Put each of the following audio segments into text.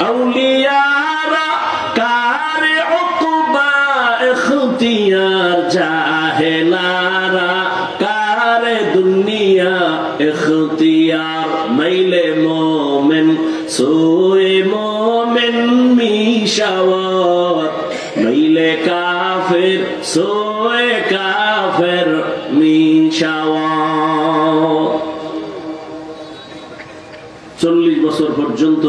আউলিয়ারা কারে উকবা ইখতিয়ার, জাহেলারা কারে দুনিয়া ইখতিয়ার। মাইলে মোমেন সোয়ে মোমেন মিশাওয়াত, মাইলে কাফের সোয়ে কাফের মিশাওয়াত। 40 বছর পর্যন্ত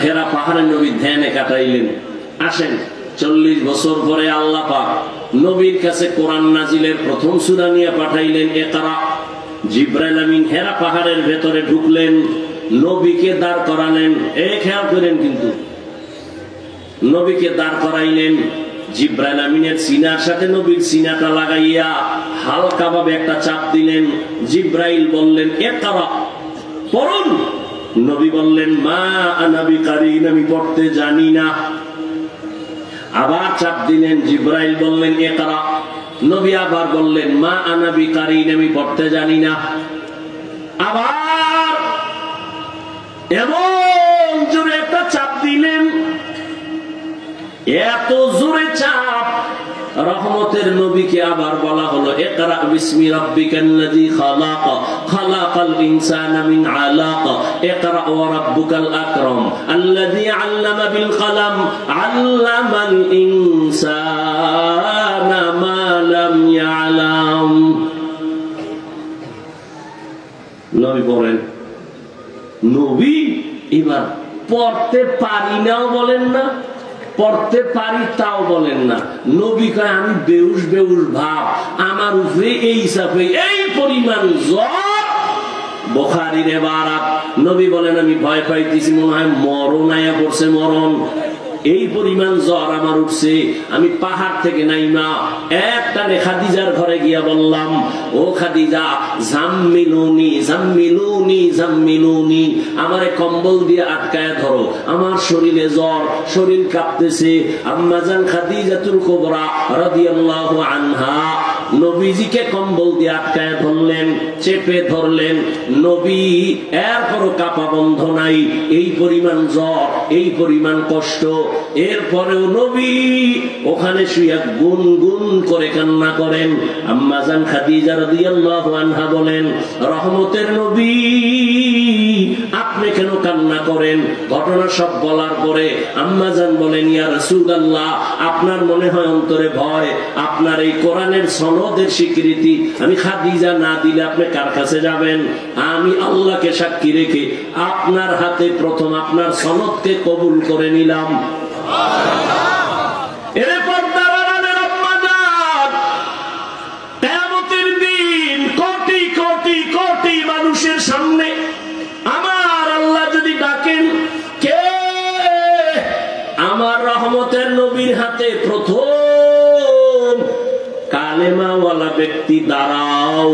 হেরা পাহাড়ে নবী ধ্যানে কাটাইলেন। আসেন 40 বছর পরে আল্লাহ পাক নবীর কাছে কোরআন নাজিলের প্রথম সূরা নিয়ে পাঠাইলেন, ইকরা। জিবরাইল আমিন হেরা পাহাড়ের ভেতরে ঢুকলেন, নবীকে দাঁড় করালেন। খেয়াল করেন, কিন্তু নবীকে দাঁড় করাইলেন। জিবরাইল আমিনের সিনার সাথে নবীর সিনাটা লাগাইয়া হালকা ভাবে একটা চাপ দিলেন। জিবরাইল বললেন, ইকরা, পড়ুন। নবী বললেন, মা আনা বিকারিন, আমি পড়তে জানি না। আবার চাপ দিলেন। জিবরাইল বললেন, ইকরা। নবী আবার বললেন, মা আনা বিকারিন, আমি পড়তে জানি না। আবার এমন জোরে একটা চাপ দিলেন, এত জোরে চাপ, রহমতের নবীকে আবার বলা হলো, ইকরা বিসমি রাব্বিকাল্লাযী খালাক, খালাকাল ইনসানা মিন আলাক, ইকরা ওয়া রাব্বুকাল আকরাম, আল্লাযী আল্লামা বিল কলম, আল্লামাল ইনসানা মা লাম ইয়ালাম। নবী বলেন, নবী এবার পড়তে পারি নাও বলেন না, পড়তে পারি তাও বলেন না। নবী কয়, আমি বেউস বেউস ভাব, আমার উপরে এই চাপে এই পরিমাণ জ্বর। বুখারীর এবারাত, নবী বলেন, আমি ভয় পাইতেছি, মনে হয় মরণ আয়া পড়ছে, মরণ। এই পরিমাণ জ্বর আমার উঠছে। আমি পাহাড় থেকে নাইমা একটানে খাদিজার ঘরে গিয়া বললাম, ও খাদিজা, জাম্মিলুনি জাম্মিলুনি জাম্মিলুনি, আমারে কম্বল দিয়ে আটকায় ধরো, আমার শরীরে জ্বর, শরীর কাঁপতেছে। আম্মাজান খাদিজাতুল কুবরা রাদিয়াল্লাহু আনহা নবীজিকে কম্বল দিয়ে আটকায় ধরলেন, চেপে ধরলেন। নবী এরপরও কাঁপা বন্ধ নাই, এই পরিমাণ জ্বর, এই পরিমাণ কষ্ট। এরপরেও নবী ওখানে শুয়ে গুনগুন করে কান্না করেন। আম্মাজান খাদিজা রাদিয়াল্লাহু আনহা বলেন, রহমতের নবী, আপনি কেন কান্না করেন? ঘটনা সব বলার পরে আম্মাজান বলেন, ইয়া রাসূলুল্লাহ, আপনার মনে হয় অন্তরে ভয়, আপনার এই কোরআনের সনদের স্বীকৃতি আমি খাদিজা না দিলে আপনি কার কাছে যাবেন? আমি আল্লাহকে সাক্ষী রেখে আপনার হাতে প্রথম আপনার সনদকে কবুল করে নিলাম। এরপর কিয়ামতের দিন কোটি কোটি কোটি মানুষের সামনে আমার আল্লাহ যদি ডাকেন, কে আমার রহমতের নবীর হাতে প্রথম কালেমাওয়ালা ব্যক্তি দাঁড়াও,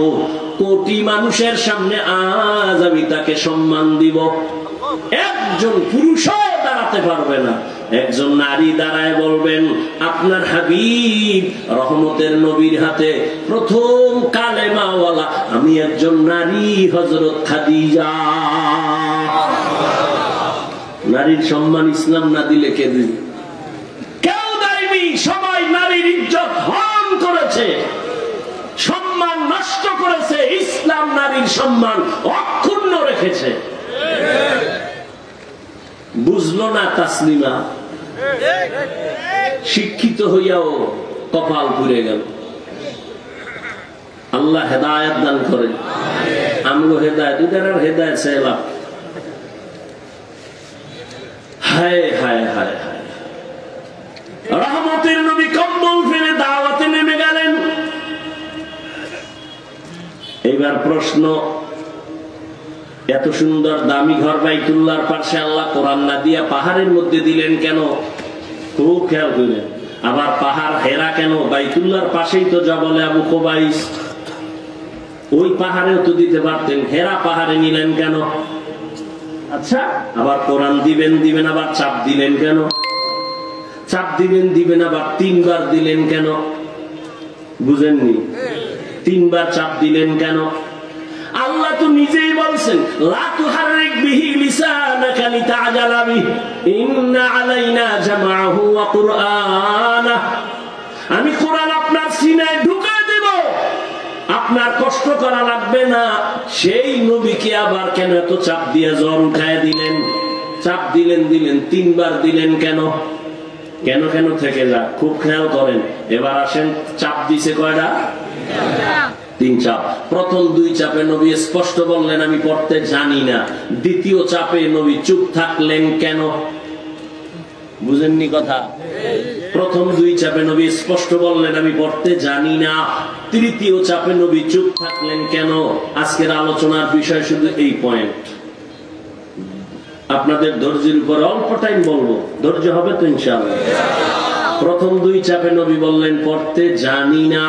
কোটি মানুষের সামনে আজ আমি তাকে সম্মান দিব। একজন পুরুষও দাঁড়াতে পারবে না, একজন নারী দাঁড়ায় বলবেন, আপনার হাবিব রহমতের নবীর হাতে প্রথম কালেমাওয়ালা আমি একজন নারী, হযরত খাদিজা। নারীর সম্মান ইসলাম না দিলে কে দিবে? কেউ দেয়নি। সবাই নারীর ইজ্জত হরণ করেছে, সম্মান নষ্ট করেছে। ইসলাম নারীর সম্মান অক্ষুণ্ণ রেখেছে। বুঝলো না তাসলিমা, শিক্ষিত হইয়াও কপাল পুড়ে গেল। আল্লাহ হেদায়েত দান করেন। আমগো হেদায়েত, উদার হেদায়েত চাইলাম। হায় হায় হায় হায়, রহমতের নবী কম্বল ফেলে দাওয়াতে নেমে গেলেন। এইবার প্রশ্ন, এত সুন্দর দামি ঘর বাইতুল্লাহর পাশে আল্লাহ কোরআন না দিয়া পাহাড়ের মধ্যে দিলেন কেন? খুব খেয়াল করেন। আবার পাহাড় হেরা কেন? বাইতুল্লাহর পাশেই তো জবলে আবু কুবাইস, ওই পাহাড়েও তো দিতে পারতেন, হেরা পাহাড়ে নিলেন কেন? আচ্ছা, আবার কোরআন দিবেন দিবেন আবার চাপ দিলেন কেন? চাপ দিবেন দিবেন আবার 3 বার দিলেন কেন? বুঝেননি? 3 বার চাপ দিলেন কেন? আল্লাহ তো নিজেই বলছেন লা তুহাররিক বিহি লিসানাকা লিতা'জালা বিহি ইন্না আলাইনা জামাআহু ওয়া কুরআনা। আমি কোরআন আপনার সিনায় ঢুকায় দেব, আপনার কষ্ট করা লাগবে না। সেই নবীকে আবার কেন এত চাপ দিয়ে জ্বর উঠায় দিলেন? চাপ দিলেন 3বার দিলেন কেন? কেন কেন থেকে যা, খুব খেয়াল করেন। এবার আসেন, চাপ দিছে কয়টা? 3 চাপ। প্রথম 2 চাপে নবী স্পষ্ট বললেন আমি পড়তে জানি না। দ্বিতীয় চাপে নবী চুপ থাকলেন কেন? বুঝেননি কথা? প্রথম 2 চাপে নবী স্পষ্ট বললেন আমি পড়তে জানি না। তৃতীয় চাপে নবী চুপ থাকলেন কেন? আজকের আলোচনার বিষয় শুধু এই পয়েন্ট। আপনাদের ধৈর্যের উপর অল্প টাইম বলবো, ধৈর্য হবে তো ইনশাআল্লাহ। প্রথম 2 চাপে নবী বললেন পড়তে জানি না।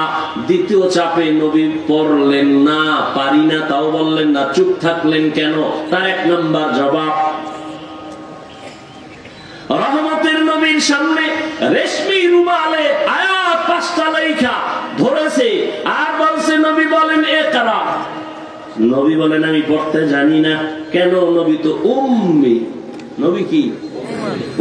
দ্বিতীয় চাপে নবী পড়লেন না, পারি না তাও বললেন না, চুপ থাকলেন কেন? তার 1 নাম্বার জবাব, রহমতের নবীর সামনে রেশমি রুমালে আয়াত 5টা লেখা ধরেছে আর বলছে নবী বলেন ইকরা। নবী বলেন আমি পড়তে জানি না। কেন? নবী তো উম্মি। নবী কি?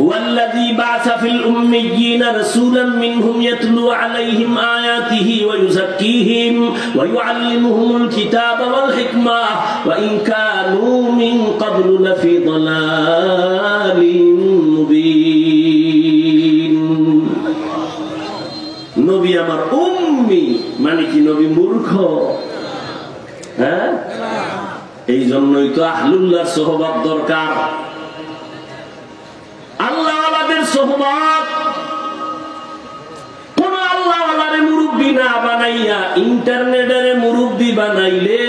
ওয়াল্লাযী বা'সা ফিল উম্মিয়্যিনা রাসূলান মিনহুম ইয়াতলু আলাইহিম আয়াতিহি ওয়া ইউযাক্কিহিম ওয়া ইউআল্লিমুহুমুল কিতাবা ওয়াল হিকমা ওয়া ইন কানূ মিন ক্বাবলু লাফি দালালিন মুবিন। নবী আমার উম্মি মানে কি নবী মূর্খ? হ্যাঁ, এই জন্যই তো আহলুল্লাহর সোহবত দরকার, আল্লাহওয়ালাদের সোহবত। কোন আল্লাহওয়ালারে মুরব্বি না বানাইয়া ইন্টারনেটের মুরব্বি বানাইলে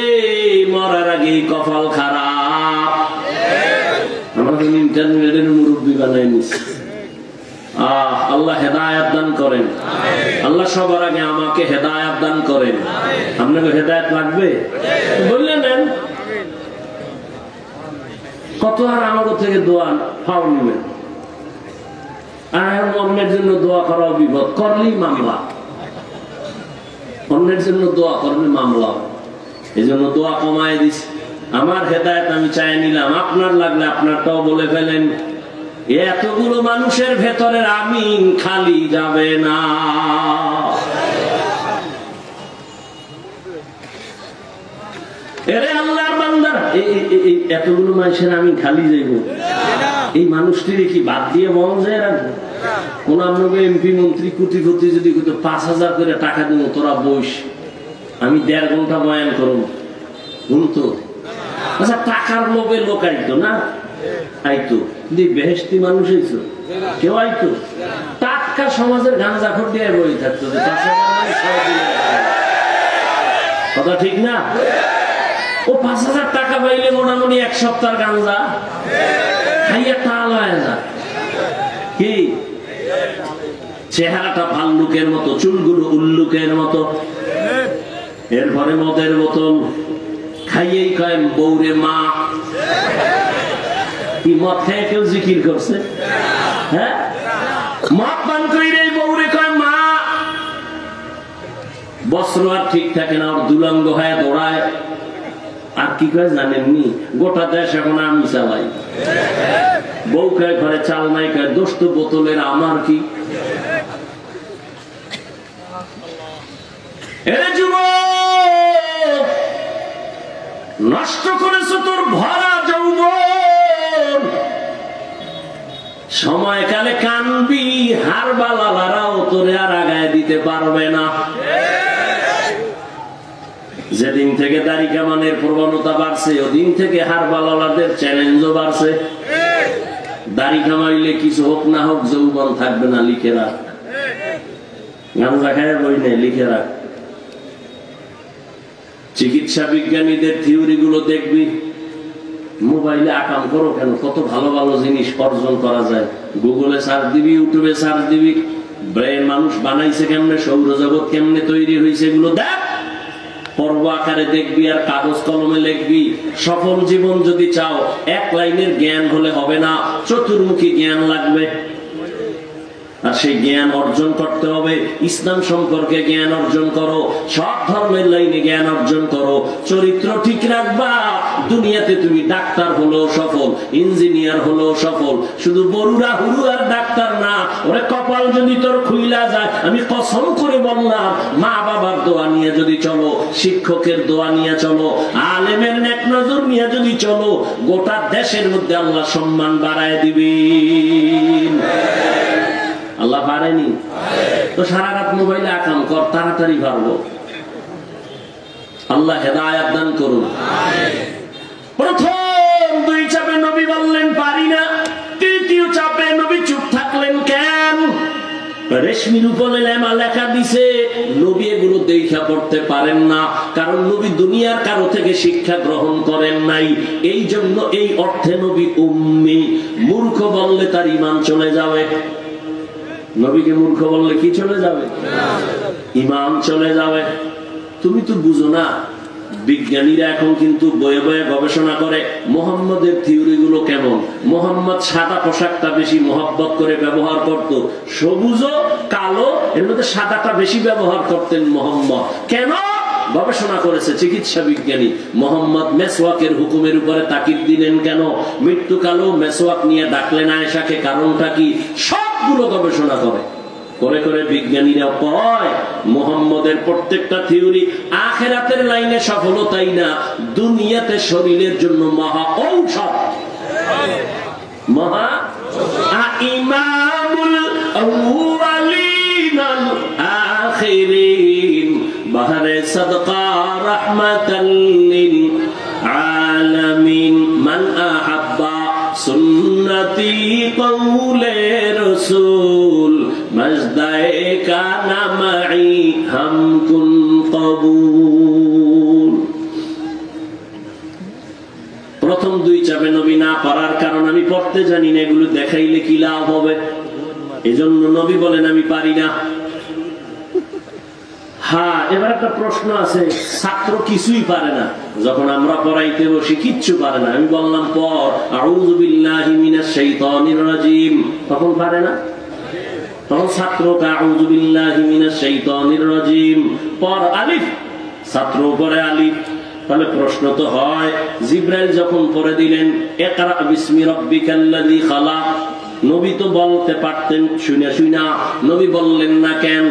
মরার আগে কপাল খারাপ। আমাদের ইন্টারনেটের মুরব্বি বানাই নিচ্ছে। আল্লাহ হেদায়েত দান করেন। আল্লাহ সবার আগে আমাকে হেদায়েত দান করেন। আপনাকে হেদায়েত লাগবে বললেন নেন, কত আর আমাদের থেকে দোয়া ফাও নেবেন। আর অন্যের জন্য দোয়া করা বিপদ, করলেই মামলা। অন্যের জন্য দোয়া করলে মামলা। এই জন্য দোয়া কমায় দিছি। আমার হেদায়েত আমি চাই নিলাম, আপনার লাগলে আপনারটাও বলে ফেলেন। এতগুলো মানুষের ভেতরের আমিন খালি যাবে না। এরে আল্লাহর বান্দারা, এতগুলো মানুষের আমিন খালি যাইব, এই মানুষটির কি বাদ দিয়ে মন যায় রাখবো? কোন আপনাকে এমপি মন্ত্রী কোটিপতি যদি 5,000 করে টাকা দিব, তোরা বইস, আমি 1.5 ঘন্টা বয়ান করবো, শুনতো? আচ্ছা, টাকার লোভে লোক আইতো না? আইতো। বেহেশতি মানুষ হইতো? কেউ আইতো? টাটকা সমাজের গাঁজাখোর দিয়ে বই থাকতো। কথা ঠিক না? ও 5,000 টাকা পাইলে মোটামুটি 1 সপ্তাহ গাঁজা খাইয়া টাল হয়ে যায়। কি চেহারাটা ভাল্লুকের মতো, চুলগুলো উল্লুকের মতো। এরপরে মদের বোতল খাইয়েই কয় বৌরে মা। কি মদ খেয়ে কেউ জিকির করছে? হ্যাঁ, মদ পান কইরে বৌরে কয় মা। বস্ত্র আর ঠিক থাকে না, ওর দুলঙ্গ হয়ে দৌড়ায়। আর কি কয় জানেননি? গোটা দেশ এখন আমি চালাই। বউ কয় ঘরে চাল নাই, কয় দোষ তো বোতলের, আমার কি? এরে যুবক, নষ্ট করেছো তোর ভরা যৌবন। সময়কালে কানবি, হারবালারাও তোরে আর আগায় দিতে পারবে না। যেদিন থেকে দাড়ি কামানের প্রবণতা বাড়ছে, ওদিন থেকে হারবালাদের চ্যালেঞ্জও বাড়ছে। দাড়ি কামাইলে কিছু হোক না হোক যৌবন থাকবে না, লিখে রাখ। গাঁজা খায় বই নেই, লিখে রাখ। চিকিৎসা বিজ্ঞানীদের থিওরি গুলো দেখবি, মোবাইলে আকাম করো কেন, কত ভালো ভালো জিনিস অর্জন করা যায়। গুগলে সার্চ দিবি, ইউটিউবে সার্চ দিবি, ব্রেন মানুষ বানাইছে কেমনে, সৌরজগৎ কেমনে তৈরি হয়েছে, এগুলো দেখ। পর্ব আকারে দেখবি আর কাগজ কলমে লিখবি। সফল জীবন যদি চাও, 1 লাইনের জ্ঞান হলে হবে না, চতুর্মুখী জ্ঞান লাগবে। আর সেই জ্ঞান অর্জন করতে হবে। ইসলাম সম্পর্কে জ্ঞান অর্জন করো, সব ধর্মের লাইনে জ্ঞান অর্জন করো, চরিত্র ঠিক রাখবা। দুনিয়াতে তুমি ডাক্তার হলো সফল, ইঞ্জিনিয়ার হলো সফল, শুধু বড়ুরা হুরু আর ডাক্তার না। ওরে কপাল যদি তোর খুইলা যায়, আমি কসম করে বললাম, মা বাবার দোয়া নিয়ে যদি চলো, শিক্ষকের দোয়া নিয়ে চলো, আলেমের নেক নজর নিয়ে যদি চলো, গোটা দেশের মধ্যে আল্লাহ সম্মান বাড়ায় দিবেন। আল্লাহ পারেনি তো সারা রাত মোবাইলে আকাম কর, তাড়াতাড়ি পারবো। আল্লাহ হেদায়েত দান করুন। প্রথম দুই চাপে নবী বললেন পারি না, তৃতীয় চাপে নবী চুপ থাকলেন কেন? রেশমির উপরে লেমা লেখা দিছে, নবী এগুলো দেখা পড়তে পারেন না, কারণ নবী দুনিয়ার কারো থেকে শিক্ষা গ্রহণ করেন নাই। এই জন্য এই অর্থে নবী উম্মি। মূর্খ বললে তার ঈমান চলে যাবে। নবীকে মূর্খ বললে কি চলে যাবে? ঈমান চলে যাবে। তুমি তো বুঝো না, বিজ্ঞানীরা এখন কিন্তু বয়ে বয়ে গবেষণা করে মোহাম্মদের থিওরি গুলো কেমন। মোহাম্মদ সাদা পোশাকটা বেশি মহব্বত করে ব্যবহার করত, সবুজ কালো এর মধ্যে সাদাটা বেশি ব্যবহার করতেন মোহাম্মদ। কেন? গবেষণা করেছে চিকিৎসা বিজ্ঞানী। মোহাম্মদ মেসওয়াকের হুকুমের উপরে তাকিদ দিলেন কেন? মৃত্যুকালেও মেসওয়াক নিয়ে ডাকলেন আয়েশাকে, কারণটা কি? সবগুলো গবেষণা করে করে করে বিজ্ঞানীরা কয় মুহাম্মদের প্রত্যেকটা থিওরি আখিরাতের লাইনে সফলতাই না, দুনিয়াতে শরীরের জন্য মহা ঔষধ। মহা ইমামুল আউয়ালিন আল আখিরিন বাহরে সাদকা রাহমাতাল লিল আলামিন মান আহাব্বা সুন্নতি কওলে রাসূল মজদায়ে কানা মাই হাম কুন কবুল। প্রথম দুই চাপে নবী না পারার কারণ আমি পড়তে জানি না, এগুলো দেখাইলে কি লাভ হবে? এজন্য নবী বলেন আমি পারি না। হ্যাঁ, এবার একটা প্রশ্ন আছে, ছাত্র কিছুই পারে না, যখন আমরা পড়াইতে বসি কিচ্ছু পারে না, আমি বললাম পর আউযু বিল্লাহি মিনাশ শাইতানির রাজিম, তখন পারে না। তখন ছাত্র আউযু বিল্লাহি মিনাশ শাইতানির রাজিম পর আলিফ, ছাত্র পরে আলিফ। তাহলে প্রশ্ন তো হয়, জিবরাইল যখন পড়ে দিলেন ইকরা বিসমি রাব্বিকাল্লাযী খালাক, নবী তো বলতে পারতেন, শুনে শুনা নবী বললেন না কেন?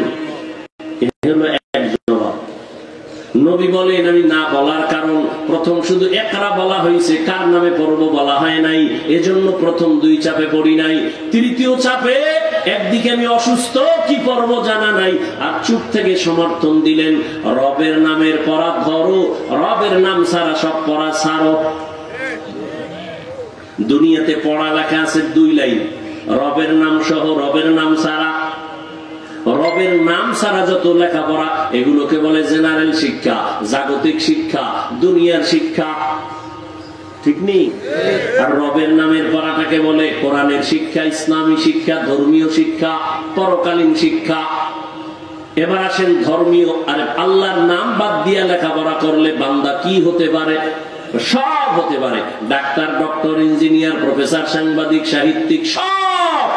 নবী বলেন আমি না বলার কারণ, প্রথম শুধু ইকরা বলা হয়েছে, কার নামে পড়ব বলা হয় নাই, এজন্য প্রথম দুই চাপে পড়ি নাই। তৃতীয় চাপে একদিকে আমি অসুস্থ, কি পড়ব জানা নাই, আর চুপ থেকে সমর্থন দিলেন রবের নামের পড়া ধরো, রবের নাম ছাড়া সব পড়া ছাড়ো। দুনিয়াতে পড়া লেখা আছে দুই লাইন, রবের নাম সহ, রবের নাম ছাড়া। রবের নাম ছাড়া যত লেখাপড়া এগুলোকে বলে জেনারেল শিক্ষা, জাগতিক শিক্ষা, দুনিয়ার শিক্ষা, ঠিক নেই? আর রবের নামের পড়াটাকে বলে কোরআনের শিক্ষা, ইসলামী শিক্ষা, ধর্মীয় শিক্ষা, পরকালীন শিক্ষা। এবার আসেন ধর্মীয়। আর আল্লাহর নাম বাদ দিয়া লেখাপড়া করলে বান্দা কি হতে পারে? সব হতে পারে, ডাক্তার, ডক্টর, ইঞ্জিনিয়ার, প্রফেসর, সাংবাদিক, সাহিত্যিক, সব,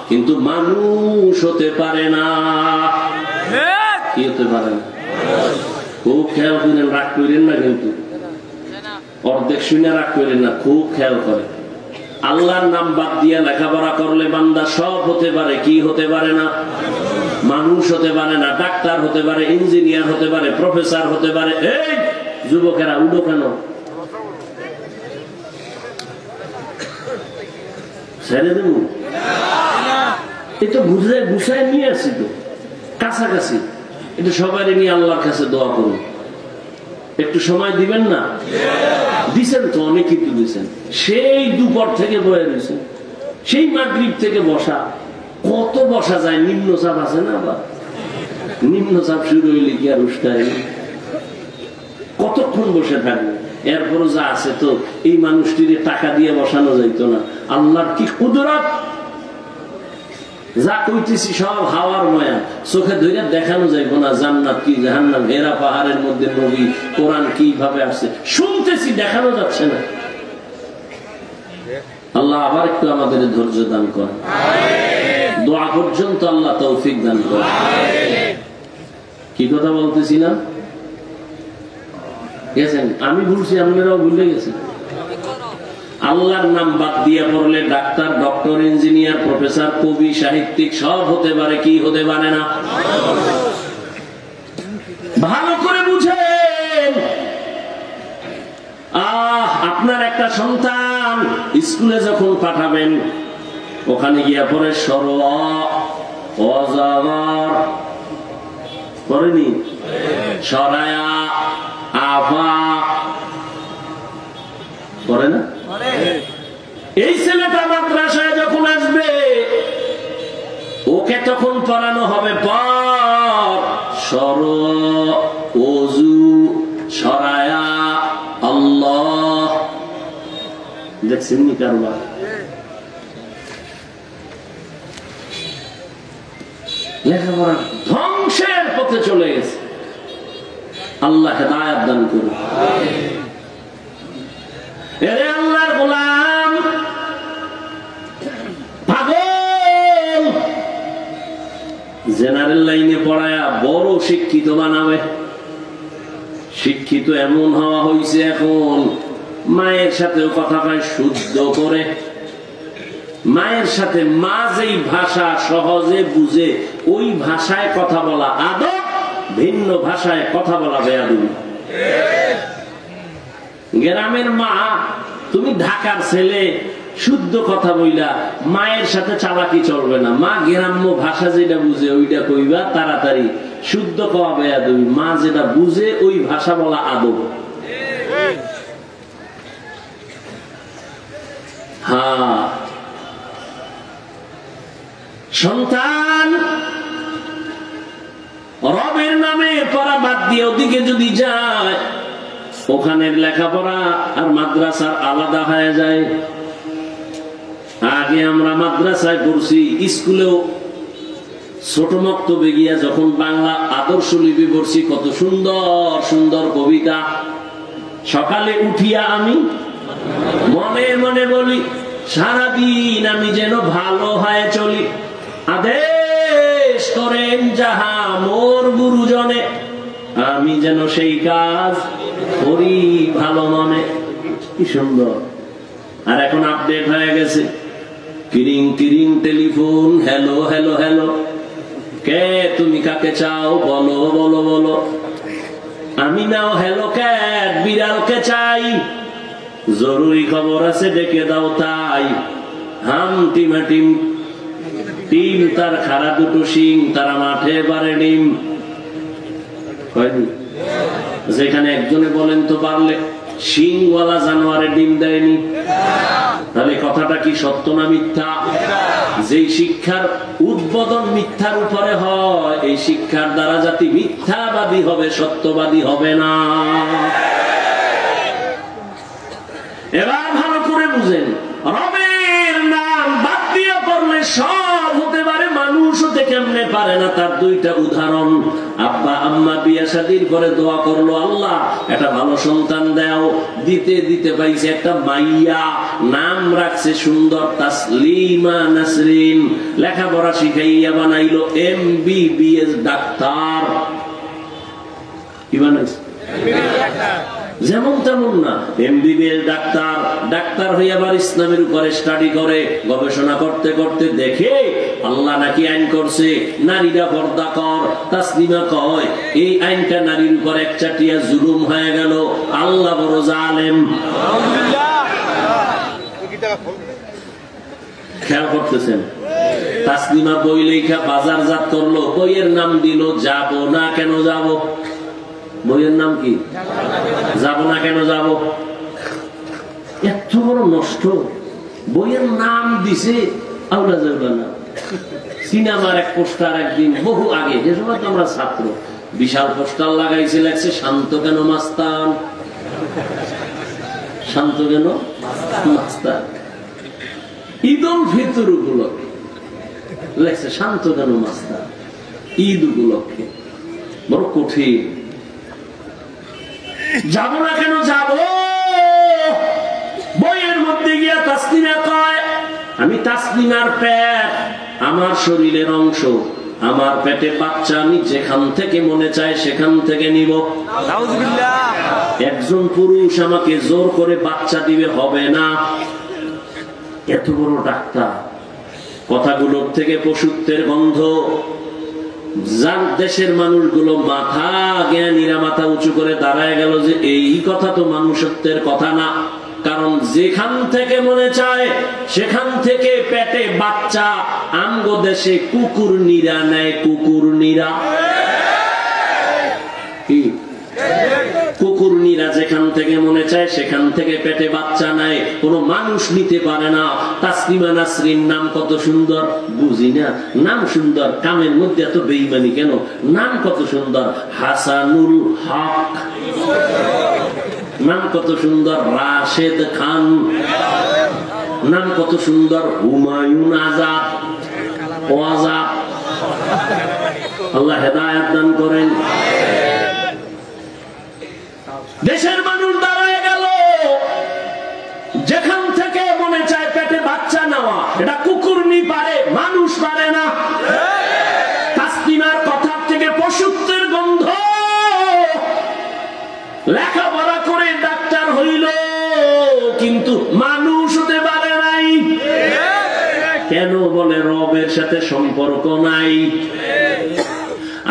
কিন্তু মানুষ হতে পারে না। কি হতে পারে না? খুব খেয়াল করেন, রাগ করেন না, কিন্তু অর্ধেক শুনে রাগ করেন না, খুব খেয়াল করে। আল্লাহর নাম বাদ দিয়া লেখাপড়া করলে বান্দা সব হতে পারে, কি হতে পারে না? মানুষ হতে পারে না। ডাক্তার হতে পারে, ইঞ্জিনিয়ার হতে পারে, প্রফেসর হতে পারে। এই যুবকেরা উঠো কেন? ছেড়ে দেব? এটা বুঝে গুছায় নিয়ে আসি তো কাছাকাছি, এটা সবাই নিয়ে আল্লাহর কাছে দোয়া করুন। একটু সময় দিবেন না? দিছেন তো, অনেক কিন্তু দিছেন। সেই দুপুর থেকে বয়ে দিয়েছেন, সেই মাগরিব থেকে বসা, কত বসা যায়? নিম্নচাপ আছে না? আবার নিম্নচাপ শুরু হইলে কি আর উস্কায়? কতক্ষণ বসে থাকবে? এরপরও যা আছে তো এই মানুষটির টাকা দিয়ে বসানো যাইতো না। আল্লাহর কি কুদরত! যা কইতেছি সব হাওয়ার মায়া, চোখে ধরে দেখানো যাইবো না জান্নাত কি জাহান্নাম, হেরা পাহাড়ের মধ্যে নবী, কোরআন কিভাবে আসছে শুনতেছি, দেখানো যাচ্ছে না। আল্লাহ আবার একটু আমাদের ধৈর্য দান করেন। দোয়া পর্যন্ত আল্লাহ তৌফিক দান করে। কি কথা বলতেছিলাম গেছেন? আমি ভুলছি, আপনারাও ভুলে গেছেন। আল্লাহর নাম বাদ দিয়ে পড়লে ডাক্তার, ডক্টর, ইঞ্জিনিয়ার, প্রফেসর, কবি, সাহিত্যিক সব হতে পারে, কি হতে পারে না? ভালো করে বুঝেন। আপনার একটা সন্তান স্কুলে যখন পাঠাবেন, ওখানে গিয়া পরে সর অজাগর করেনি, সরায়া আফা করে না? এই ছেলেটা মাদ্রাসায় যখন আসবে, ওকে তখন পড়ানো হবে পর সর ওযু সরায়া আল্লাহ। দেখছেন নি কারবার? লেখাপড়া ধ্বংসের পথে চলে গেছে। আল্লাহ হেদায়েত দান করুন। এরে আল্লাহর গোলাম, পাগল জেনারেল লাইনে পড়ায়া বড় শিক্ষিত বানাবে। শিক্ষিত এমন হওয়া হয়েছে এখন, মায়ের সাথেও কথা কয় শুদ্ধ করে। মায়ের সাথে মা যেই ভাষা সহজে বুঝে ওই ভাষায় কথা বলা আদব, ভিন্ন ভাষায় কথা বলা বেয়াদবি। গ্রামের মা, তুমি ঢাকার ছেলে, শুদ্ধ কথা বইলা মায়ের সাথে চালাকি চলবে না। মা গ্রাম্য ভাষা যেটা বুঝে ওইটা কইবা তাড়াতাড়ি, শুদ্ধ কওয়া বেয়াদবি। মা যেটা বুঝে ওই ভাষা বলা আদব। হ্যাঁ, সন্তান রবের নামে পড়া বাদ দিয়ে ওদিকে যদি যায়, ওখানের লেখাপড়া আর মাদ্রাসার আলাদা হয়ে যায়। আগে আমরা মাদ্রাসায় পড়ছি, স্কুলেও ছোট মক্তবে গিয়া যখন বাংলা আদর্শ লিপি পড়ছি, কত সুন্দর সুন্দর কবিতা। সকালে উঠিয়া আমি মনে মনে বলি, সারাদিন আমি যেন ভালো হয়ে চলি। আদেশ করেন যাহা মোর গুরুজনে, আমি যেন সেই কাজ করি ভালো মনে। কি সুন্দর। আর এখন আপডেট হয়ে গেছে, কিরিং কিরিং টেলিফোন, হ্যালো হ্যালো হ্যালো, কে তুমি কাকে চাও বলো বলো বলো। আমি নাও হ্যালো ক্যাট, বিড়ালকে চাই, জরুরি খবর আছে ডেকে দাও তাই। হাম টিমাটিম টিম, তার খাড়া দুটো শিং, তারা মাঠে বারে ডিম। যেখানে একজনে বলেন তো পারলে, শিংওয়ালা জানোয়ারে ডিম দেয়নি। তাহলে কথাটা কি সত্য না মিথ্যা? যেই শিক্ষার উদ্বোধন মিথ্যার উপরে হয়, এই শিক্ষার দ্বারা জাতি মিথ্যাবাদী হবে, সত্যবাদী হবে না। এবার ভালো করে বুঝেন, রবের নাম বাদ দিয়ে পড়লে সব হতে পারে, মানুষ হতে কেমনে পারে না তার দুইটা উদাহরণ। আব্বা আম্মা বিয়া শাদীর পরে দোয়া করলো, আল্লাহ একটা ভালো সন্তান দাও। দিতে দিতে পাইছে একটা মাইয়া, নাম রাখছে সুন্দর তাসলিমা নাসরিন। লেখাপড়া শিখাইয়া বানাইলো MBBS ডাক্তার। কি বানাইছে? যেমন তেমন না, MBBS ডাক্তার। ডাক্তার হয়ে আবার ইসলামের উপরে স্টাডি করে, গবেষণা করতে করতে দেখে আল্লাহ নাকি আইন করছে নারীরা পর্দা কর। তাসলিমা কয় এই আইনটা নারীর উপর একচাটিয়া জুলুম হয়ে গেল, আল্লাহ বড় জালেম। খেয়াল করতেছেন? তাসলিমা বই লেখা বাজারজাত করলো, বইয়ের নাম দিল যাব না কেন যাব। বইয়ের নাম কি? যাব না কেন যাব। এত বড় নষ্ট। বইয়ের নাম দিছে আউলা যাওলা না। সিনেমার এক পোস্টার একদিন বহু আগে, যে সময় তো আমরা ছাত্র, বিশাল পোস্টার লাগাইছে, লাগছে শান্ত কেন মাস্তান। শান্ত কেন মাস্তান। ঈদ উল ফিতর উপলক্ষে লাগছে শান্ত কেন মাস্তান। ঈদ উপলক্ষে বড় কঠিন। যাব না কেন যাব। বইয়ের মধ্যে গিয়া তাসলিমা কয় আমি তাসলিমার পেট আমার শরীরের অংশ, আমার পেটে বাচ্চা, আমি যেখান থেকে মনে চায় সেখান থেকে নিব। একজন পুরুষ আমাকে জোর করে বাচ্চা দিবে হবে না। এত বড় ডাক্তার, কথাগুলোর থেকে পশুত্বের গন্ধ। যার দেশের মানুষগুলো মাথা, জ্ঞানীরা মাথা উঁচু করে দাঁড়ায় গেল যে এই কথা তো মানুষত্বের কথা না। কারণ যেখান থেকে মনে চায় সেখান থেকে পেটে বাচ্চা। আমগো দেশে কুকুর নিরা নেয়, কুকুর নিরা। কি কুকুর নিরা যেখান থেকে মনে চায় সেখান থেকে পেটে বাচ্চা নেয়, কোনো মানুষ নিতে পারে না। তাসলিমা নাসরিন নাম কত সুন্দর, বুঝি না নাম সুন্দর, কামের মধ্যে এত বেঈমানি কেন? নাম কত সুন্দর, হাসানুল হক নাম কত সুন্দর, রাশেদ খান নাম কত সুন্দর, হুমায়ুন আজাদ, ওয়াজাব। আল্লাহ হেদায়েত দান করেন। দেশের মানুষ দাঁড়ায় গেল, যেখান থেকে মনে চায় পেটে বাচ্চা নেওয়া। এটা কুকুর নি পারে, মানুষ পারে না। তাসলিমার কথা থেকে পশুত্বের গন্ধ। লেখাপড়া করে ডাক্তার হইল কিন্তু মানুষ হতে পারে নাই। কেন? বলে রবের সাথে সম্পর্ক নাই।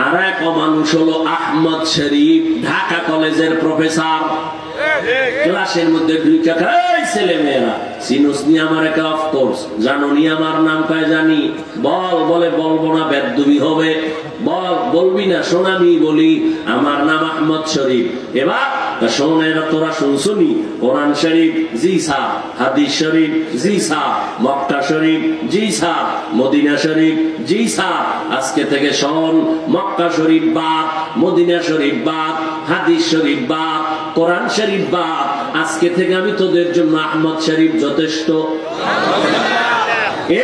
আর এক মানুষ হলো আহমদ শরীফ, ঢাকা কলেজের প্রফেসর। ক্লাসের মধ্যে ছেলে মেয়েরা চিনুস নি আমার, অফকোর্স জানো নি আমার নাম? কয় জানি। বল, বলে বলবো না, বেদবি হবে। বল, বলবি না? শোনামি বলি আমার নাম আহমদ শরীফ। এবার শোনের তোরা শুনছুনি কোরআন শরীফ? জি স্যার। হাদিস শরীফ? জি স্যার। মক্কা শরীফ? জি স্যার। মদিনা শরীফ? জি স্যার। আজকে থেকে শোন, মক্কা শরীফ বাদ, মদিনা শরীফ বাদ, হাদিস শরীফ বাদ, কোরআন শরীফ বাদ। আজকে থেকে আমি তোদের জন্য আহমদ শরীফ যথেষ্ট।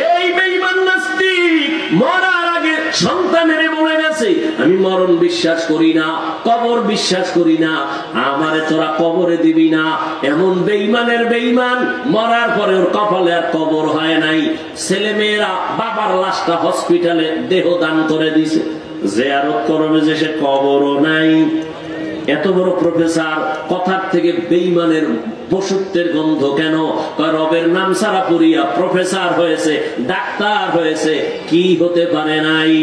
এই বেঈমান নাস্তিক মরার আগে সন্তানের বলে গেছে আমি মরণ বিশ্বাস করি না, কবর বিশ্বাস করি না, আমারে তোরা কবরে দিবি না। এমন বেঈমানের বেঈমান, মরার পরে ওর কপালে আর কবর হয় নাই। ছেলে মেয়েরা বাবার লাশটা হসপিটালে দেহ দান করে দিছে, জিয়ারত করবে যে সে কবরও নাই। এত বড় প্রফেসর, কথার থেকে বেঈমানের পশুত্বের গন্ধ কেন? রবের নাম সারা পড়িয়া প্রফেসর হয়েছে, ডাক্তার হয়েছে, কি হতে পারে নাই?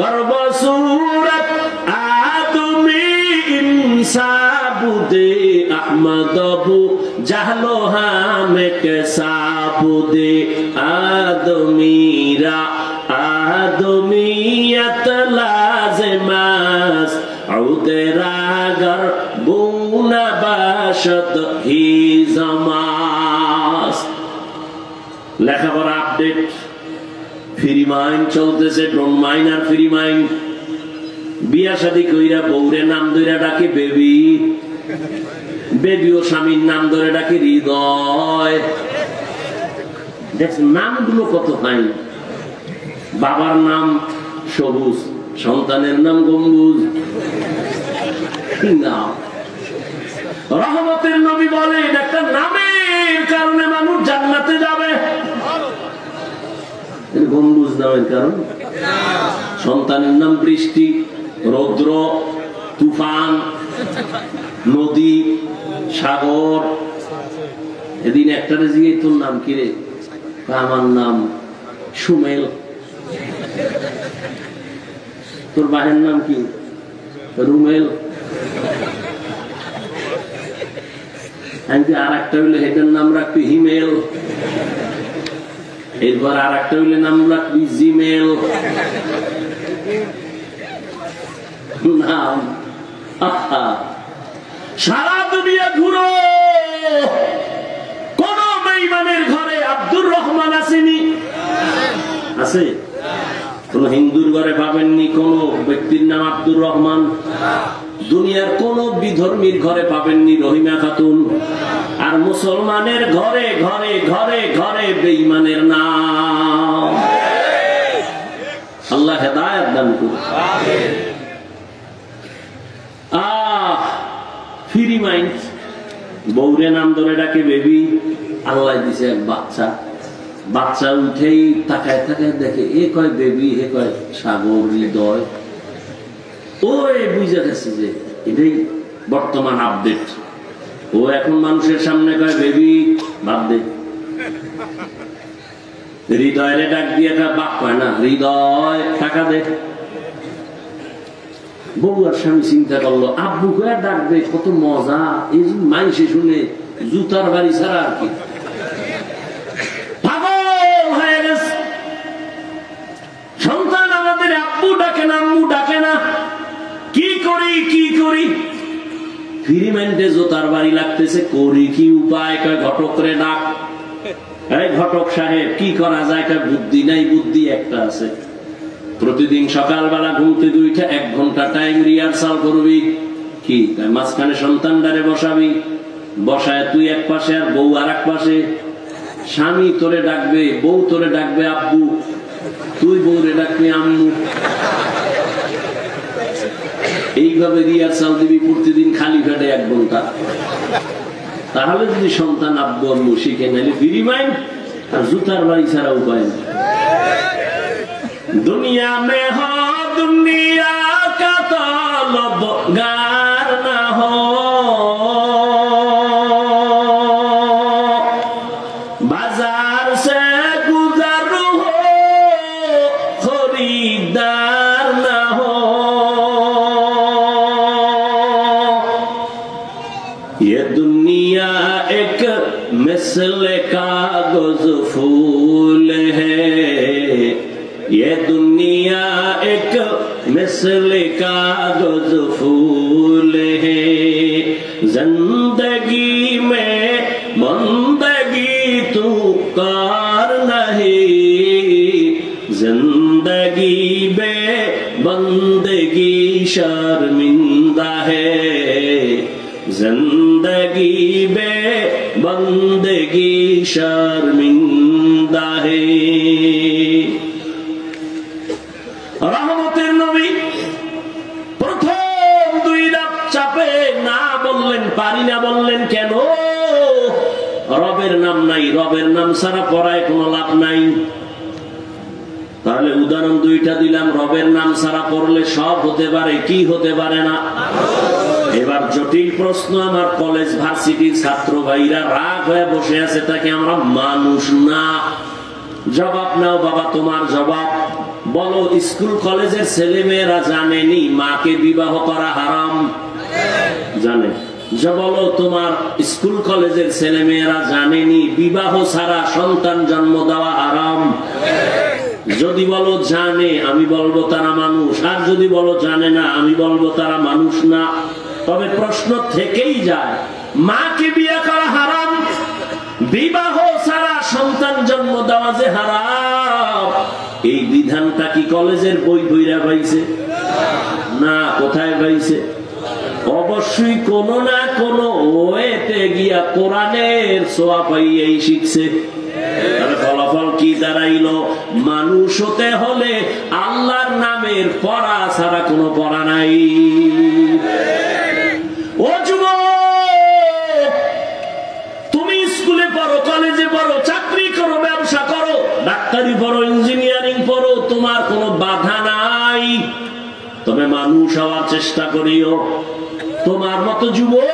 গর্ব সুরত আদমি ইনসাবুদে আহমদবু জাহলো হামে কে সাবুদে আদমিরা আদমিয়ত লাজমাস আউদেরাগর বুনা বাশদ হি জামাস। লেখাপড়া আপডেট, ফ্রি মাইন্ড চলতেছে, ড্রোন মাইন আর ফ্রি মাইন্ড। বিয়া শাদী কইরা বউরে নাম ধরে ডাকে বেবি, বেবিও স্বামীর নাম ধরে ডাকে হৃদয়। দেখ নামগুলো কত ফাইন। বাবার নাম সবুজ, সন্তানের নাম গম্বুজ। রহমতের নবী বলেন একটা নামের কারণে মানুষ জান্নাতে যাবে। গম্বুজ নামের কারণ? সন্তানের নাম বৃষ্টি, রৌদ্র, তুফান, নদী, সাগর। এদিন একটা জিজ্ঞে তোর নাম কি রে? আমার নাম সুমেল। তোর বাহের নাম কি? রুমেল। আর একটা হইলে হেটার নাম রাখবি হিমেল, এরপর আর একটা হইলে নাম রাখবি জিমেল। নাম সারা দুনিয়া ঘুরো, কোন বেঈমানের ঘরে আব্দুর রহমান আসেনি? আছে? কোন হিন্দুর ঘরে পাবেননি কোন ব্যক্তির নাম আব্দুর রহমান? দুনিয়ার কোন বিধর্মীর ঘরে পাবেননি রহিমা খাতুন? আর মুসলমানের ঘরে ঘরে ঘরে ঘরে বেঈমানের নাম। আল্লাহ হেদায়েত দান করুন। ফ্রি মাইন্ড, বউরে নাম ধরে ডাকে বেবি, আল্লাহ দিছে এক বাচ্চা, বাচ্চা উঠেই তাকায় তাকায় দেখে এ কয় বেবি, এ কয় সাগর, হৃদয়। ওই বুঝে গেছে যে এটাই বর্তমান আপডেট। ও এখন মানুষের সামনে কয় বেবি, বাদ দে। হৃদয়ের ডাক দিয়ে বাপ কয় না, হৃদয় টাকা দে। বউ আর স্বামী চিন্তা করলো, আব্বু কয়ে ডাকবে, কত মজা। এই মাইসে শুনে জুতার বাড়ি ছাড়া আর কি, পাগল হয়ে গেছে। সন্তান আমাদের আব্বু ডাকে না, আম্মু ডাকে না, কি করি কি করি। ফিরিমেন্টে জুতার বাড়ি লাগতেছে, করি কি উপায়? কয় ঘটক রে ডাক। এই ঘটক সাহেব কি করা যায়? কয় বুদ্ধি নাই, বুদ্ধি একটা আছে। প্রতিদিন সকালবেলা ঘুমতে দুইটা 1 ঘন্টা টাইম রিহার্সাল করবি। কি? মাঝখানে সন্তানটারে বসাবি, বসায় তুই এক পাশে আর বউ আর এক পাশে। স্বামী তোরে ডাকবে, বউ তোরে ডাকবে আব্বু, তুই বউরে ডাকবি আম্মু। এইভাবে রিহার্সাল দিবি প্রতিদিন খালি পেটে 1 ঘন্টা। তাহলে যদি সন্তান আব্বু আম্মু শিখে নাইলে ফ্রি মাইন্ড আর জুতার বাড়ি ছাড়া উপায় না। दुनिया में हो दुनिया का तलबगार ना हो, बाजार से गुजर हो खरीदार ना हो। ये दुनिया एक मिसल कागज फूल है, ये दुनिया एक मिसल कागज फूल है। जिंदगी में बंदगी तू कार नहीं, जिंदगी बे बंदगी शर्मिंदा है, जिंदगी बे बंदगी शर्मिंदा है। রহমতের নবী প্রথম 2 রাত চাপে না বললেন, পারি না বললেন। কেন? রবের নাম নাই, রবের নাম ছাড়া পড়ায় কোনো লাভ নাই। তাহলে উদাহরণ 2টা দিলাম, রবের নাম ছাড়া পড়লে সব হতে পারে, কি হতে পারে না। এবার জটিল প্রশ্ন, আমার কলেজ ভার্সিটির ছাত্র ভাইরা রাগ হয়ে বসে আছে, তাকে আমরা মানুষ না। জবাব নাও বাবা, তোমার জবাব বলো। স্কুল কলেজের ছেলে মেয়েরা জানেনি মাকে বিবাহ করা হারাম? জানে। বলো তোমার স্কুল কলেজের ছেলে মেয়েরা জানেনি বিবাহ ছাড়া সন্তান জন্ম দেওয়া হারাম? যদি বলো জানে, আমি বলবো তারা মানুষ। আর যদি বলো জানে না, আমি বলবো তারা মানুষ না। তবে প্রশ্ন থেকেই যায়, মাকে বিয়ে করা হারাম, বিবাহ ছাড়া সন্তান জন্ম দেওয়া যে হারাম, এই বিধানটা কি কলেজের বই বইরা পাইছে? না। কোথায় পাইছে? অবশ্যই কোন না কোন ওয়েতে গিয়া কোরআনের ছোঁয়া পাইয়াই শিখছে। ফলাফল কি দাঁড়াইল? মানুষ হতে হলে আল্লাহর নামের পড়া ছাড়া কোনো পড়া নাই। ও যুবক, তুমি স্কুলে পড়ো, কলেজে পড়ো, চাকরি করো, ব্যবসা করো, ডাক্তারি পড়ো, ইঞ্জিনিয়ারিং পড়ো, তোমার কোনো বাধা নাই। তবে মানুষ হওয়ার চেষ্টা করিও। তোমার মতো যুবক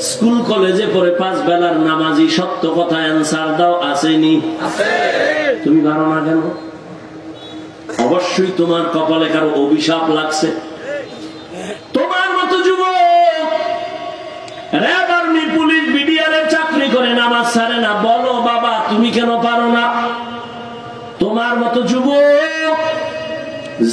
স্কুল কলেজে পড়ে 5 বেলার নামাজি, সত্য কথা অ্যান্সার দাও, আসেনি? তুমি পারো না কেন? অবশ্যই তোমার কপালে কারো অভিশাপ লাগছে। তোমার মতো যুবক র্যাব, আর্মি, পুলিশ, বিডিআর চাকরি করে, নামাজ ছাড়ে না, বলো বাবা তুমি কেন পারো না? তোমার মতো যুবক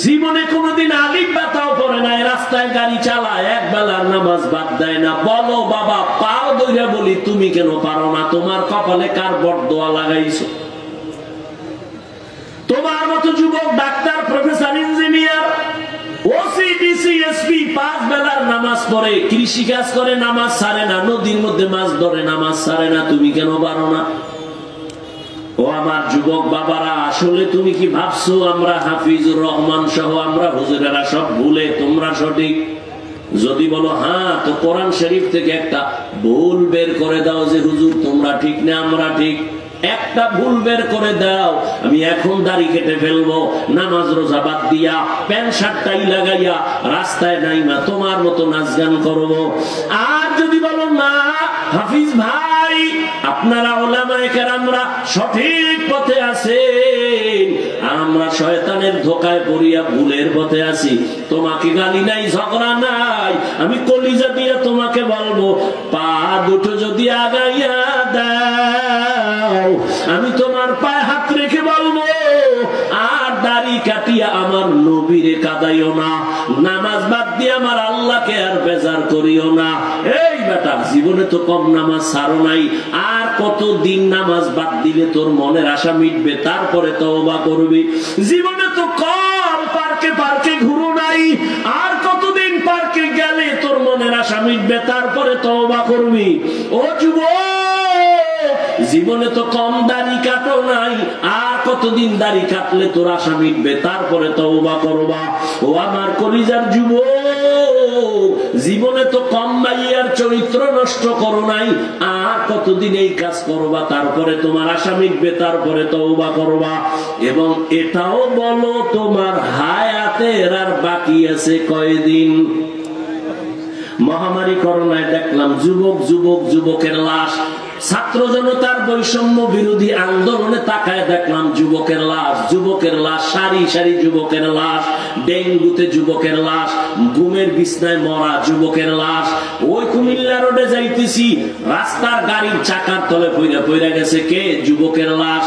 জীবনে কোনদিন আলিফ বাতাও পড়ে নাই, রাস্তায় গাড়ি চালায়, 1 বেলার নামাজ বাদ দেয় না, বলো বাবা পাও দইরা বলি তুমি কেন পারো না? তোমার কপালে কার বরদোয়া লাগাইছো? তোমার মতো যুবক doctor, professor, engineer, OC, DC, SP 5 বেলার নামাজ পড়ে, কৃষি কাজ করে, নামাজ ছাড়ে না, নদীর মধ্যে মাছ ধরে, নামাজ ছাড়ে না, তুমি কেন পারো না? ও আমার যুবক বাবারা, আসলে তুমি কি ভাবছো আমরা হাফিজুর রহমান সহ আমরা হুজুরেরা সব ভুলে, তোমরা সঠিক? যদি বলো হ্যাঁ, তো কোরআন শরীফ থেকে একটা ভুল বের করে দাও যে হুজুর তোমরা ঠিক না আমরা ঠিক, একটা ভুল বের করে দাও, আমি এখন দাড়ি কেটে ফেলবো, নামাজ রোজা বাদ দিয়া প্যান্ট শার্টটাই লাগাইয়া রাস্তায় নাইমা তোমার মতো নাচ গান করবো। আর যদি বলো না হাফিজ ভাই আপনারা উলামায়ে কেরামরা সঠিক পথে আছেন, আমরা শয়তানের ধোকায় পড়িয়া ভুলের পথে আছি, তোমাকে গালি নাই ঝগড়া নাই, আমি কলিজা দিয়া তোমাকে বলবো পা দুটো যদি আগাইয়া দাও আমি তোমার পায়ে হাত রেখে বলবো আর দাড়ি কাটিয়া আমার নবীরে কাঁদাইও না, নামাজ বাদ দিয়ে আমার আল্লাহকে আর বেজার করিও না। এই বেটা জীবনে তো কম নামাজ ছাড়ো নাই, আর কতদিন নামাজ বাদ দিলে তোর মনের আশা মিটবে তারপরে তওবা করবি? জীবনে তো কম পার্কে পার্কে ঘুরো নাই, আর কতদিন পার্কে গেলে তোর মনের আশা মিটবে তারপরে তওবা করবি? ও যুবক জীবনে তো কম দাড়ি কাটো নাই, আর কতদিন দাড়ি কাটলে তোর আশা মিটবে তারপরে তওবা করবা? ও আমার কলিজার যুবক জীবনে তো কম মাইয়ার চরিত্র নষ্ট করো নাই, আর কতদিন এই কাজ করবা তারপরে তোমার আশা মিটবে তারপরে তওবা করবা? এবং এটাও বলো তোমার হায়াতের আর বাকি আছে কয়দিন? মহামারী করোনায় দেখলাম যুবকের লাশ, ছাত্র জনতার বৈষম্য বিরোধী আন্দোলনে তাকায় দেখলাম যুবকের লাশ, সারি সারি যুবকের লাশ, ডেঙ্গুতে যুবকের লাশ, ঘুমের বিছনায় মরা যুবকের লাশ। ওই কুমিল্লা রোডে যাইতেছি, রাস্তার গাড়ির চাকার তলে পইরা গেছে কে? যুবকের লাশ।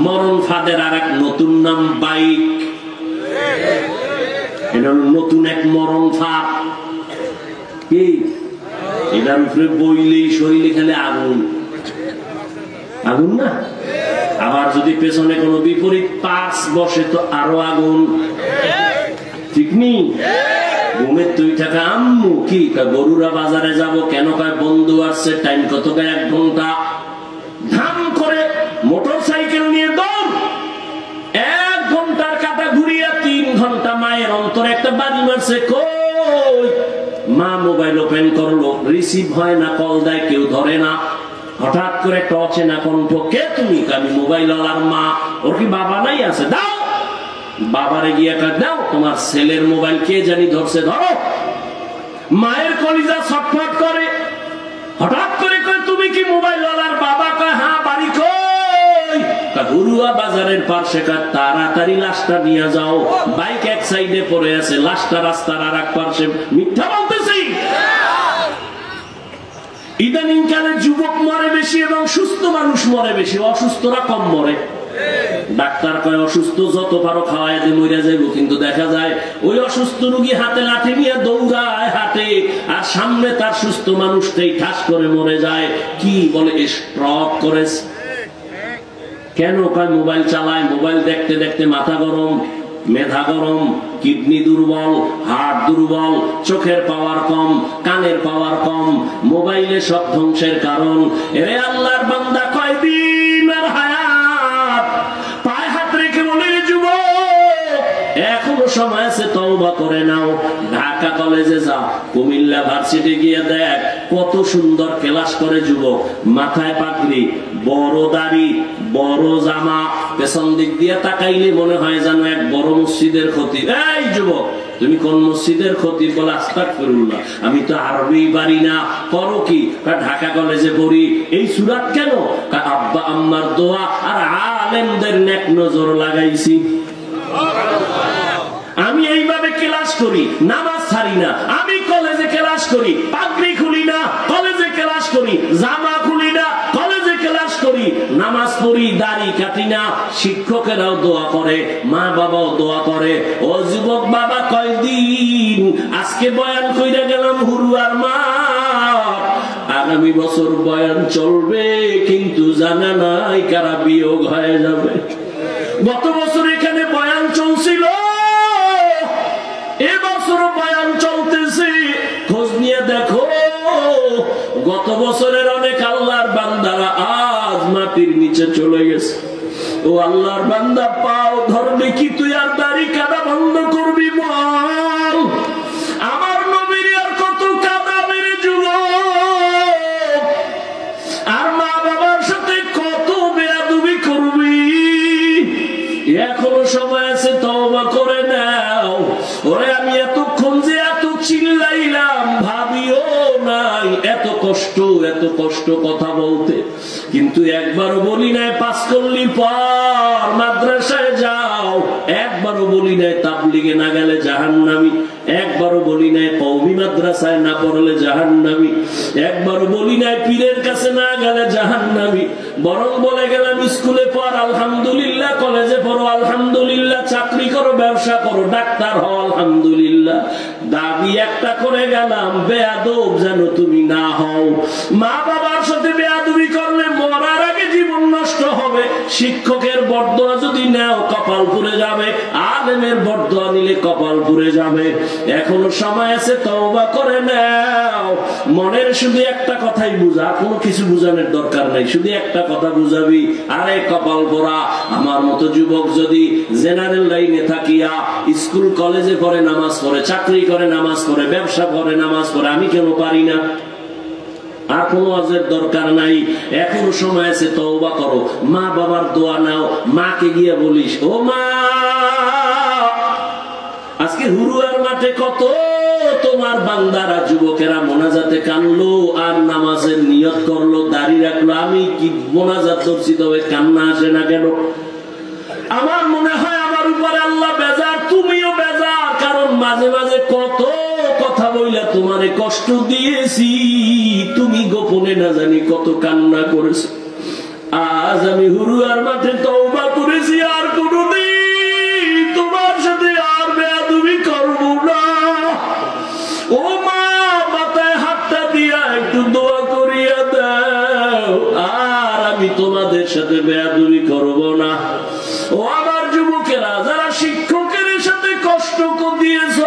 মরণ ফাঁদের আর এক নতুন নাম বাইক, এটা নতুন এক মরণ ফাঁদ। কি এটার উপরে বইলেই শরীরে খেলে আগুন, আগুন না? আবার যদি পেছনে কোনো বিপরীত পাশ বসে তো আরো আগুন, ঠিক নি? ঘুমের তুই টাকা আম্মু কি গরুরা বাজারে যাব কেন? কয় বন্ধু আসছে, টাইম কত? 1 ঘন্টা। ধাম করে মোটর সাইকেল নিয়ে দৌড়, 1 ঘন্টার কাটা ঘুরিয়া 3 ঘন্টা মায়ের অন্তরে একটা বাড়ি মারছে। কই মা মোবাইল ওপেন করলো, রিসিভ হয় না, কল দেয় কেউ ধরে না। হঠাৎ করে একটা অচেনা কণ্ঠ, কে তুমি? আমি মোবাইল আলার মা। ওর কি বাবা নাই? আছে, দাও। বাবারে গিয়ে দাও, তোমার ছেলের মোবাইল কে জানি ধরছে, ধরো। মায়ের কলিজা ছটফট করে, হঠাৎ করে কয় তুমি কি মোবাইল আলার বাবা? কয় হ্যাঁ। বাড়ি কই? হুরুয়া বাজারের পাশে। তাড়াতাড়ি লাশটা নিয়ে যাও, বাইক এক সাইডে পড়ে আছে, লাশটা রাস্তার আর এক পাশে। মিথ্যা বলতেছি? ইদানিং কালে যুবক মরে বেশি এবং সুস্থ মানুষ মরে বেশি, অসুস্থরা কম মরে। ডাক্তার কয় অসুস্থ যত পারো খাওয়াই দিয়ে মরে যাইব, কিন্তু দেখা যায় ওই অসুস্থ রোগী হাতে লাঠি নিয়ে দৌড়ায় হাটে, আর সামনে তার সুস্থ মানুষটাই ঠাস করে মরে যায়। কি বলে? স্ট্রোক করেছে। কেন? কয় মোবাইল চালায়, মোবাইল দেখতে দেখতে মাথা গরম, মেধা গরম, কিডনি দুর্বল, হার্ট দুর্বল, চোখের পাওয়ার কম, কানের পাওয়ার কম, মোবাইলে সব ধ্বংসের কারণ। এরে আল্লাহর বান্দা, কয়দিন আর হায়াত? পায়ে হাত রেখে বলে যুবক এখনো সময় আছে, তওবা করে নাও। ঢাকা কলেজে যা, কুমিল্লা ভার্সিটি গিয়ে দেখ কত সুন্দর ক্লাস করে যুবক, মাথায় পাগড়ি, বড় দাড়ি, বড় জামা, পেছন দিক দিয়ে তাকাইলে মনে হয় যেন এক বড় মসজিদের খতিব। এই যুবক তুমি কোন মসজিদের খতিব? বলে আস্তাগফিরুল্লাহ, আমি তো আরবি পারি না। করো কি? ঢাকা কলেজে পড়ি। এই সুরাত কেন? আব্বা আম্মার দোয়া আর আলেমদের নেক নজর লাগাইছি। আমি এইভাবে ক্লাস করি, নামাজ ছাড়ি না। আমি কলেজে ক্লাস করি, পাগড়ি খুলি না, কলেজে ক্লাস করি, জামা খুলি না, কলেজে ক্লাস করি, নামাজ পড়ি, দাড়ি কাটি না। শিক্ষকেরাও দোয়া করে, মা বাবাও দোয়া করে। ও যুবক বাবা, কয়দিন আজকে বয়ান কইরা গেলাম হুরুয়ার মা, আগামী বছর বয়ান চলবে, কিন্তু জানা নাই কারা বিয়োগ হয়ে যাবে। গত বছর এখানে বয়ান চলছিল, এবছর বয়ান চলতেছে। খোঁজ নিয়ে দেখো, গত বছরের অনেক আল্লাহর বান্দারা আজ মাটির নিচে চলে গেছে। ও আল্লাহর বান্দা, পাও ধর দেখি, তুই আর দাড়ি কাটা বন্ধ করবি বল। আমার নবীর আর কত কাঁদা মেরে যুবক, সময় আছে, তওবা করে নাও। ওরে আমি এতক্ষণ যে এত চিল্লাইলাম ভাবিও নাই এত কষ্ট কথা বলতে, কিন্তু একবারও বলি নাই পাস করলি পর মাদ্রাসায় যাও, একবারও বলি নাই তাবলিগে না গেলে জাহান্নামী, একবারও বলি নাই কওমি মাদ্রাসায় না পড়লে জাহান্নামী, একবারও বলি নাই পীরের কাছে না গেলে জাহান্নামী। বরং বলে গেলাম স্কুলে পড় আলহামদুলিল্লাহ, কলেজে পড়ো আলহামদুলিল্লাহ, চাকরি করো, ব্যবসা করো, ডাক্তার হও আলহামদুলিল্লাহ। দাবি একটা করে গেলাম, বেয়াদব যেন তুমি না হও। মা বাবার সাথে বেয়াদবি করলে মরার আগে জীবন নষ্ট হবে। শিক্ষকের বরদোয়া যদি নাও কপাল পুড়ে যাবে, আলেমের বরদোয়া নিলে কপাল পুড়ে যাবে। এখনো সময় আছে, তওবা করে নাও। মনের শুধু একটা কথাই বুঝা, কোনো কিছু বুঝানোর দরকার নাই, শুধু একটা কথা বুঝাবি, আরে কপাল পোড়া আমার মতো যুবক যদি জেনারেল লাইনে থাকিয়া স্কুল কলেজে পড়ে নামাজ পড়ে, চাকরি করে নামাজ পড়ে, ব্যবসা করে নামাজ পড়ে, আমি কেন পারি না? আর কোনো ওয়াজের দরকার নাই, এখনো সময় আছে, তওবা করো। মা বাবার দোয়া নাও, মাকে গিয়ে বলিস, ও মা আজকে হুরুয়ার মাঠে কত তোমার বান্দারা যুবকেরা মোনাজাতে কানলো আর নামাজের নিয়ত করলো, দাড়ি রাখলো, আমি কি মোনাজাত করছি তবে কান্না আসে না কেন? আমার মনে হয় আমার উপরে আল্লাহ বেজার, তুমিও বেজার, কারণ মাঝে মাঝে কত কথা বইলা তোমারে কষ্ট দিয়েছি, তুমি গোপনে না জানি কত কান্না করেছো। আজ আমি হুরুয়ার মাঠে তওবা করেছি, আর কোনদিন তোমার সাথে আর বেয়াদবি করব না। ও মা মাথায় হাতটা দিয়া একটু দোয়া করিয়া দাও, আর আমি তোমাদের সাথে বেয়াদবি করব না। ও আমার যুবকেরা যারা শিক্ষকের সাথে কষ্ট দিয়েছ,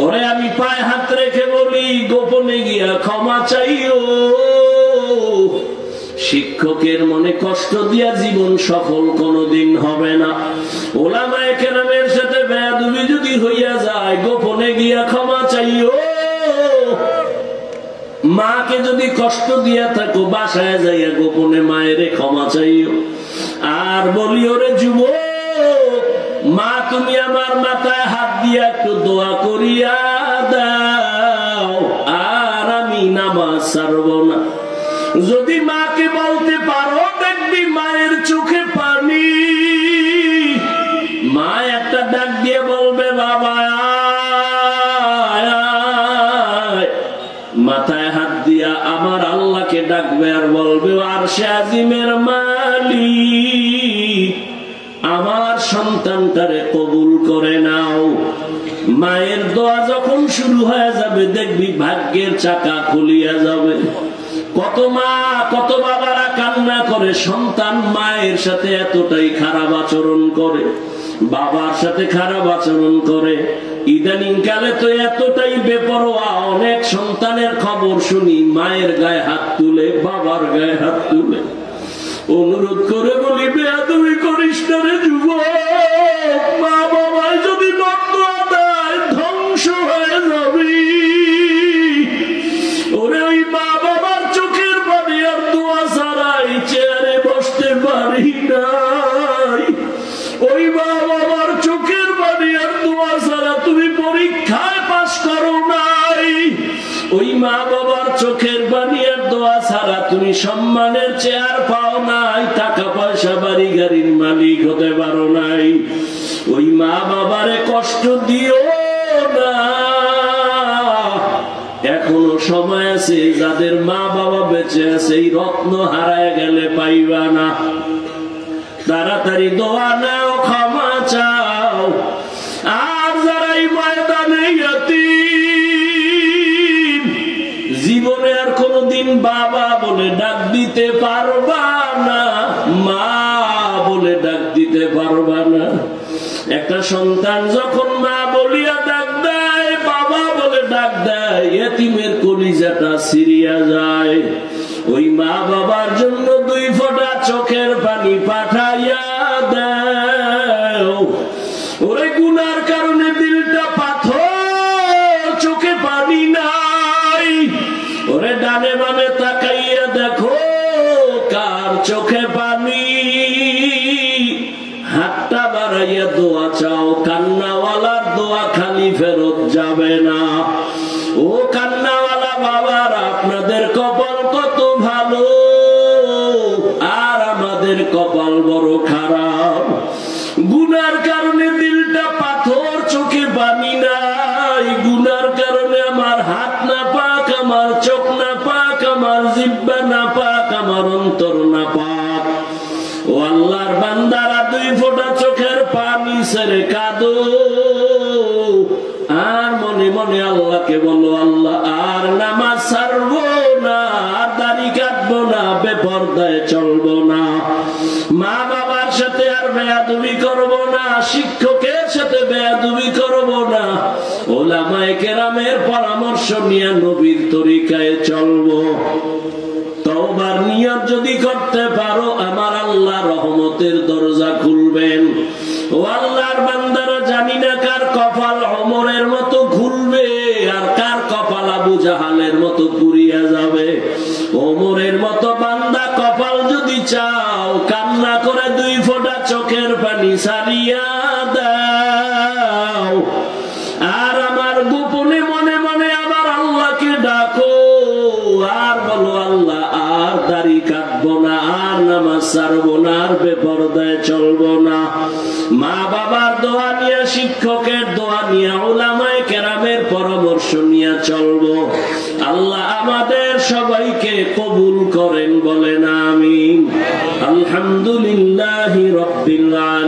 ওরে আমি পায়ে হাত রেখে বলি গোপনে গিয়া ক্ষমা চাইও। শিক্ষকের মনে কষ্ট দিয়া জীবন সফল কোনদিন হবে না। ওলামায়ে কেরামের সাথে বেয়াদবি যদি হইয়া যায়, গোপনে গিয়া ক্ষমা চাইও। মাকে যদি কষ্ট দিয়া থাকো, বাসায় যাইয়া গোপনে মায়েরে ক্ষমা চাইও। আর বলি ওরে যুবক, মা তুমি আমার মাথায় হাত দিয়া একটু দোয়া করিয়া দাও, আর আমি নামাজ ছাড়ব না। যদি মাকে বলতে পারো, দেখবি মায়ের চোখে পানি। মা একটা ডাক দিয়ে বলবে বাবা, মাথায় হাত দিয়া আমার আল্লাহকে ডাকবে আর বলবে, আরশে আজিমের মালিক আমার সন্তানটারে কবুল করে নাও। মায়ের দোয়া যখন শুরু হয়ে যাবে, দেখবি ভাগ্যের চাকা খুলিয়া যাবে। কত মা কত বাবারা কান্না করে, সন্তান মায়ের সাথে এতটাই খারাপ আচরণ করে, বাবার সাথে খারাপ আচরণ করে। ইদানিং কালে তো এতটাই বেপরোয়া, অনেক সন্তানের খবর শুনি মায়ের গায়ে হাত তুলে, বাবার গায়ে হাত তুলে। অনুরোধ করে বলি, বেয়াদবি করিস না রে যুবক। মা বাবায় যদি বদদুয়া দেয়, ধ্বংস হয়ে যাবি। ওরে ওই মা বাবার চোখের পানি আর দোয়া ছাড়াই চেয়ারে বসতে পারি নাই। ওই মা বাবার চোখের পানি আর দোয়া ছাড়া তুমি পরীক্ষায় পাস করো নাই। ওই মা বাবার চোখের পানি আর দোয়া ছাড়া তুমি সম্মানের চেয়ার পাও নাই, টাকা পয়সা বাড়ি গাড়ির মালিক হতে পারো নাই। ওই মা বাবারে কষ্ট দিও না। এখনো সময় আছে, যাদের মা বাবা বেঁচে আছে, এই রত্ন হারায় গেলে পাইবা না। তাড়াতাড়ি দোয়া নাও, ক্ষমা চাও। আর যারা এই ময়দানে ইয়াতীম, জীবনে আর কোনদিন বাবা বলে ডাক দিতে পারবা না, মা বলে ডাক দিতে পারবা না। একটা সন্তান যখন মা বলিয়া ডাক দেয়, বাবা বলে ডাক দেয়, এতিমের কলিজাটা ছিঁড়িয়া যায়। ওই মা বাবার জন্য 2 ফোঁটা চোখের পানি পাঠাইয়া দাও। ওরে গুনার কারণে দিলটা পাথর, চোখে পানি নাই। ওরে ডানে বামে তাকাইয়া দেখো কার চোখে পানি। হাত লাগাইয়া দোয়া চাও, কান্নাওয়ালার দোয়া খালি ফেরত যাবে না। ও কান্নাওয়ালা বাবারা, আপনাদের কপাল কত ভালো, আর আমাদের কপাল বড় খারাপ। গুনার কারণে দিলটা পাথর, চোখে পানি নাই। গুনার কারণে আমার হাত না পাক, আমার চোখ না পাক, আমার জিহ্বা না পাক, আমার অন্তর না পাক। ও আল্লাহর বান্দারা, 2 ফোঁটা চোখের পানি ছেড়ে কাঁদো, আর মনে মনে আল্লাহকে বলো, আল্লাহ আর নামাজ ছাড়বো না, আর দাড়ি কাটবো না, বেপরদায় চলবো না, মা বাবার সাথে আর বেয়াদবি করবো না, শিক্ষকের সাথে বেয়াদবি করবো না, ওলামায়ে কেরামের পরামর্শ নিয়ে নবীর তরিকায় চলবো। তওবার নিয়ত যদি করতে পারো, আমার আল্লাহ রহমতের দরজা খুলবেন। ও আল্লাহর বান্দারা, জানি না কার কপাল ওমরের মতো খুলবে, আর কার কপাল আবু জাহালের মতো পুড়িয়া যাবে। ওমরের মতো বান্দা কপাল যদি চাও, কান্না করে 2 ফোঁটা চোখের পানি ছাড়িয়া দাও, আর আমার গোপনে মনে মনে আমার আল্লাহকে ডাকো, আর বলো, আল্লাহ আর দাড়ি কাটবো না, আর নামাজ ছাড়বো না, আর বেপরদায় চলবো না। মা বাবার দোয়া নিয়ে, শিক্ষকের দোয়া নিয়ে, উলামায়ে কেরামের পরামর্শ নিয়ে চলবো। আল্লাহ আমাদের সবাইকে কবুল করেন, বলেন আমিন। আলহামদুলিল্লাহি রাব্বিল আলামিন।